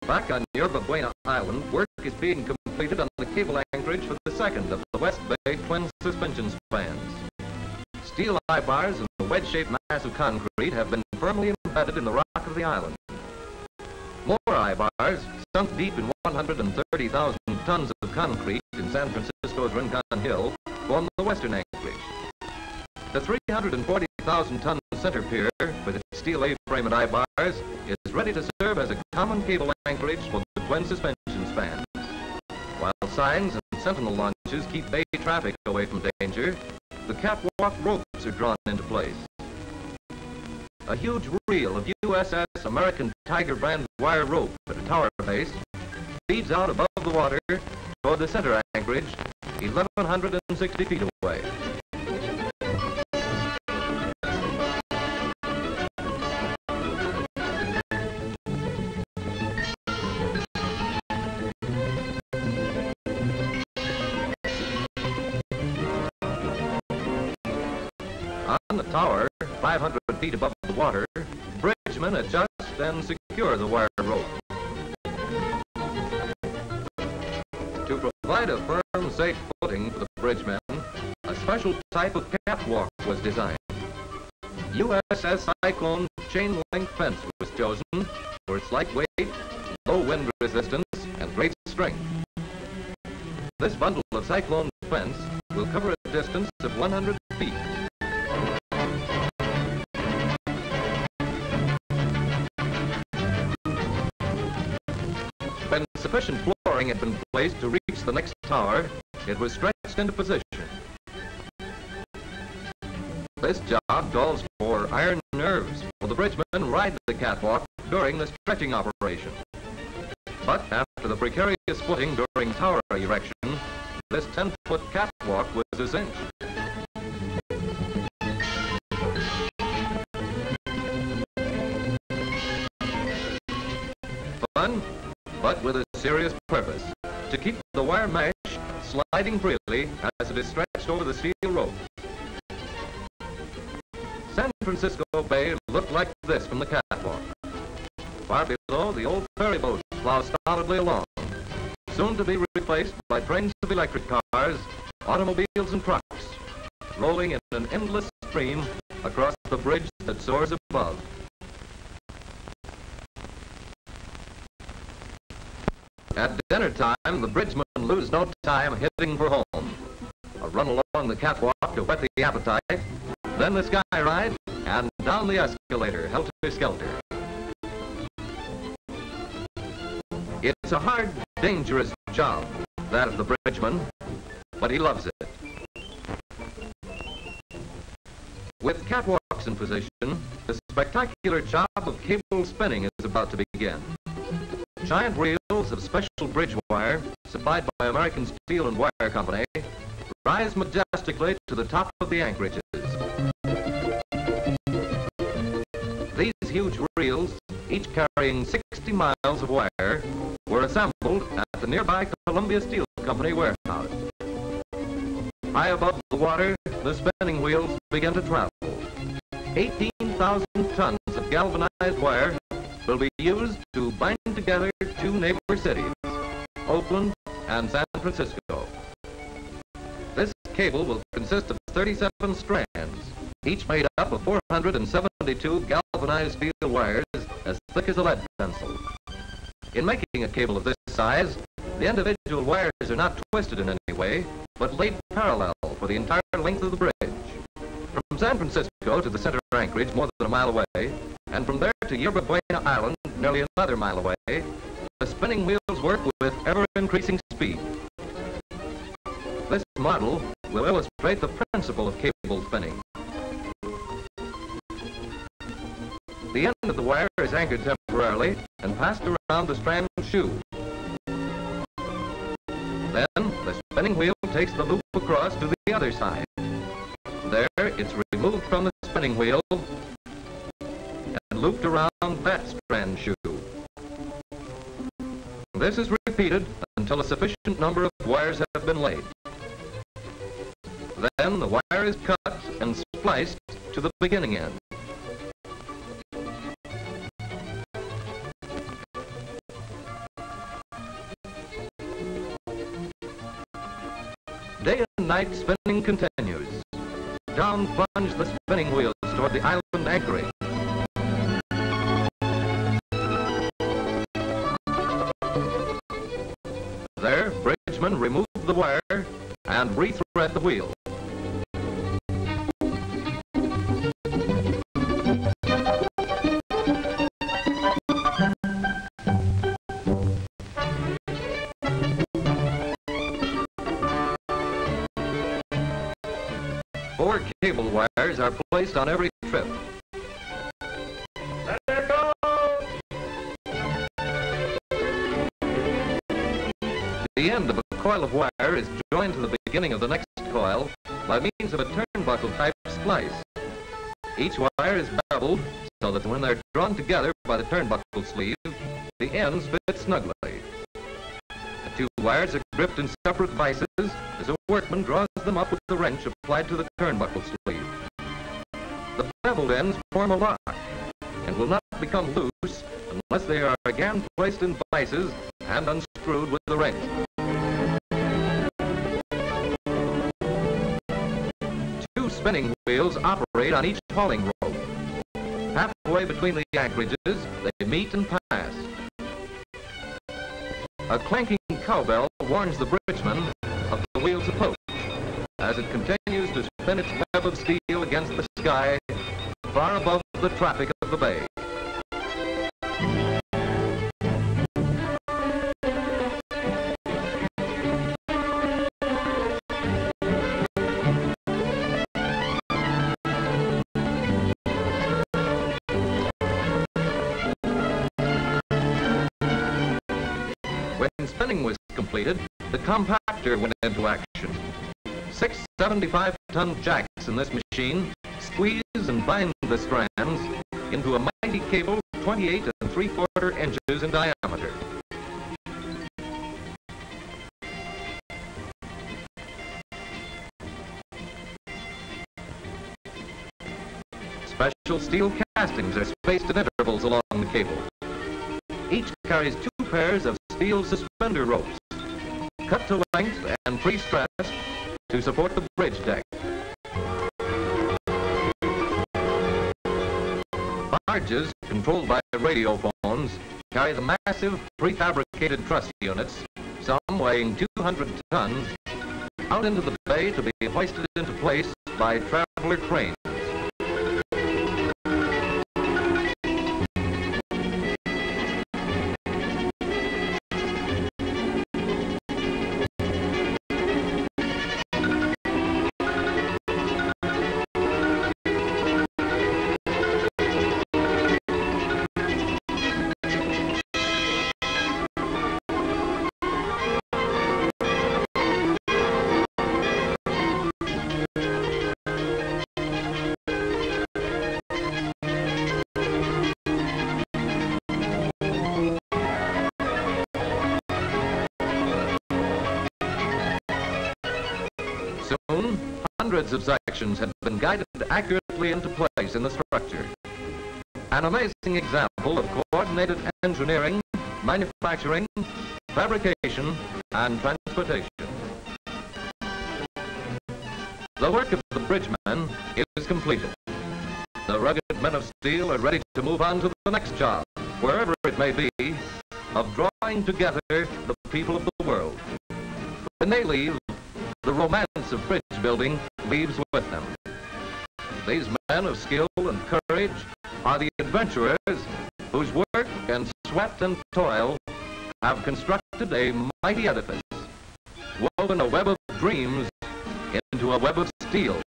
Back on Yerba Buena Island, work is being completed on the cable anchorage for the second of the West Bay twin suspension spans. Steel eye bars and a wedge-shaped mass of concrete have been firmly embedded in the rock of the island. More eye bars, sunk deep in 130,000 tons of concrete in San Francisco's Rincon Hill, form the western anchorage. The 340,000-ton center pier, with its steel A-frame and eye bars, is ready to serve as a common cable anchorage for the twin suspension spans. While signs and sentinel launches keep bay traffic away from danger, the catwalk ropes are drawn into place. A huge reel of USS American Tiger brand wire rope at a tower base feeds out above the water toward the center anchorage, 1,160 feet away. On the tower, 500 feet above the water, bridgemen adjust and secure the wire rope. To provide a firm, safe footing for the bridgemen, a special type of catwalk was designed. USS Cyclone chain link fence was chosen for its lightweight, low wind resistance, and great strength. This bundle of Cyclone fence will cover a distance of 100 feet. When sufficient flooring had been placed to reach the next tower, it was stretched into position. This job calls for iron nerves, for the bridgemen ride the catwalk during the stretching operation. But after the precarious footing during tower erection, this 10-foot catwalk was a cinch. Fun, but with a serious purpose, to keep the wire mesh sliding freely as it is stretched over the steel ropes. San Francisco Bay looked like this from the catwalk. Far below, the old ferry boats plow stolidly along, soon to be replaced by trains of electric cars, automobiles and trucks, rolling in an endless stream across the bridge that soars above. At dinner time, the bridgemen lose no time hitting for home. A run along the catwalk to whet the appetite, then the sky ride, and down the escalator, helter-skelter. It's a hard, dangerous job, that of the bridgeman, but he loves it. With catwalks in position, the spectacular job of cable spinning is about to begin. Giant reels of special bridge wire, supplied by American Steel and Wire Company, rise majestically to the top of the anchorages. These huge reels, each carrying 60 miles of wire, were assembled at the nearby Columbia Steel Company warehouse. High above the water, the spinning wheels began to travel. 18,000 tons of galvanized wire will be used to bind together two neighbor cities, Oakland and San Francisco. This cable will consist of 37 strands, each made up of 472 galvanized steel wires as thick as a lead pencil. In making a cable of this size, the individual wires are not twisted in any way, but laid parallel for the entire length of the bridge. From San Francisco to the center anchorage, more than a mile away, and from there to Yerba Buena Island, nearly another mile away, the spinning wheels work with ever-increasing speed. This model will illustrate the principle of cable spinning. The end of the wire is anchored temporarily and passed around the strand shoe. Then, the spinning wheel takes the loop across to the other side. There, it's removed from the spinning wheel and looped around that strand shoe. This is repeated until a sufficient number of wires have been laid. Then the wire is cut and spliced to the beginning end. Day and night spinning continues. Down plunge the spinning wheels toward the island anchoring. There, bridgemen remove the wire and rethread the wheel. Four cable wires are placed on every trip. Let it go! The end of a coil of wire is joined to the beginning of the next coil by means of a turnbuckle-type splice. Each wire is beveled so that when they're drawn together by the turnbuckle sleeve, the ends fit snugly. The two wires are gripped in separate vices as a workman draws them up with the wrench applied to the turnbuckle sleeve. The beveled ends form a lock and will not become loose unless they are again placed in vices and unscrewed with the wrench. Two spinning wheels operate on each hauling rope. Halfway between the anchorages, they meet and pass. A clanking cowbell warns the bridgeman of the wheel's approach as it continues to spin its web of steel against the sky far above the traffic of the bay. When spinning was completed, the compactor went into action. 6 75-ton jacks in this machine squeeze and bind the strands into a mighty cable 28 3/4 inches in diameter. Special steel castings are spaced at intervals along the cable. Each carries 2 pairs of steel suspender ropes, cut to length and pre-stressed to support the bridge deck. Barges, controlled by radio phones, carry the massive prefabricated truss units, some weighing 200 tons, out into the bay to be hoisted into place by traveler cranes. Soon, hundreds of sections had been guided accurately into place in the structure. An amazing example of coordinated engineering, manufacturing, fabrication, and transportation. The work of the bridgemen is completed. The rugged men of steel are ready to move on to the next job, wherever it may be, of drawing together the people of the world. When they leave, the romance of bridge building leaves with them. These men of skill and courage are the adventurers whose work and sweat and toil have constructed a mighty edifice, woven a web of dreams into a web of steel.